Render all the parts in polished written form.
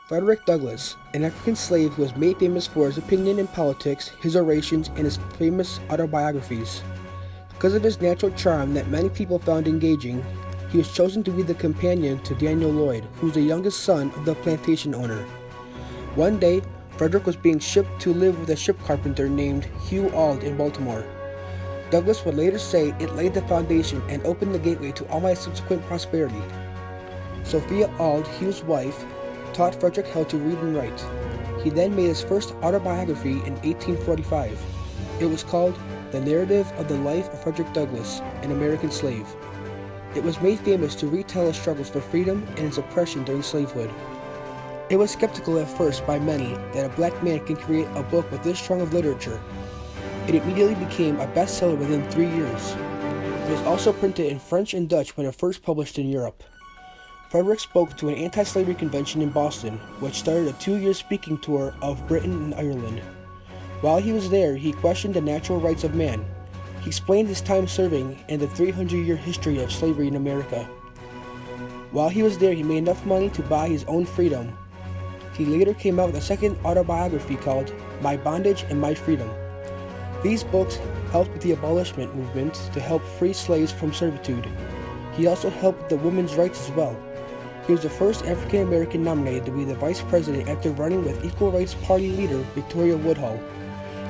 Frederick Douglass, an African slave who was made famous for his opinion in politics, his orations, and his famous autobiographies. Because of his natural charm that many people found engaging, he was chosen to be the companion to Daniel Lloyd, who was the youngest son of the plantation owner. One day, Frederick was being shipped to live with a ship carpenter named Hugh Auld in Baltimore. Douglass would later say it laid the foundation and opened the gateway to all my subsequent prosperity. Sophia Auld, Hugh's wife, taught Frederick how to read and write. He then made his first autobiography in 1845. It was called The Narrative of the Life of Frederick Douglass, an American Slave. It was made famous to retell his struggles for freedom and his oppression during slavehood. It was skeptical at first by many that a black man can create a book with this strong of literature. It immediately became a bestseller within 3 years. It was also printed in French and Dutch when it first published in Europe. Frederick spoke to an anti-slavery convention in Boston, which started a 2-year speaking tour of Britain and Ireland. While he was there, he questioned the natural rights of man. He explained his time serving and the 300-year history of slavery in America. While he was there, he made enough money to buy his own freedom. He later came out with a second autobiography called My Bondage and My Freedom. These books helped with the abolishment movement to help free slaves from servitude. He also helped with the women's rights as well. He was the first African American nominated to be the vice president after running with Equal Rights Party leader Victoria Woodhull.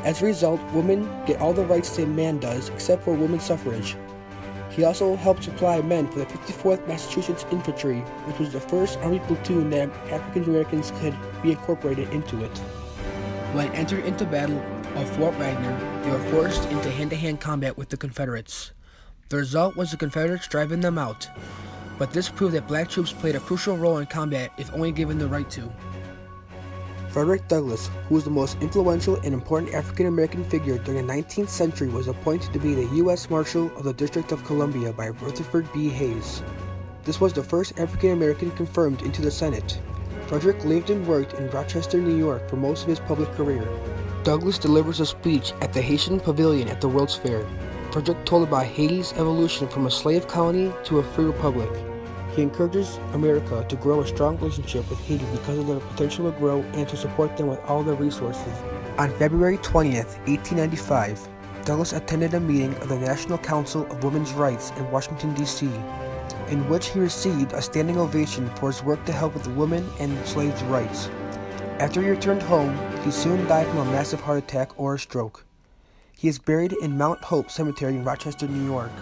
As a result, women get all the rights that a man does except for women's suffrage. He also helped supply men for the 54th Massachusetts Infantry, which was the first army platoon that African Americans could be incorporated into it. When entered into battle of Fort Wagner, they were forced into hand-to-hand combat with the Confederates. The result was the Confederates driving them out, but this proved that black troops played a crucial role in combat if only given the right to. Frederick Douglass, who was the most influential and important African-American figure during the 19th century, was appointed to be the U.S. Marshal of the District of Columbia by Rutherford B. Hayes. This was the first African-American confirmed into the Senate. Frederick lived and worked in Rochester, New York for most of his public career. Douglass delivers a speech at the Haitian Pavilion at the World's Fair. Frederick told about Haiti's evolution from a slave colony to a free republic. He encourages America to grow a strong relationship with Haiti because of their potential to grow and to support them with all their resources. On February 20th, 1895, Douglass attended a meeting of the National Council of Women's Rights in Washington, D.C., in which he received a standing ovation for his work to help with women and slaves' rights. After he returned home, he soon died from a massive heart attack or a stroke. He is buried in Mount Hope Cemetery in Rochester, New York.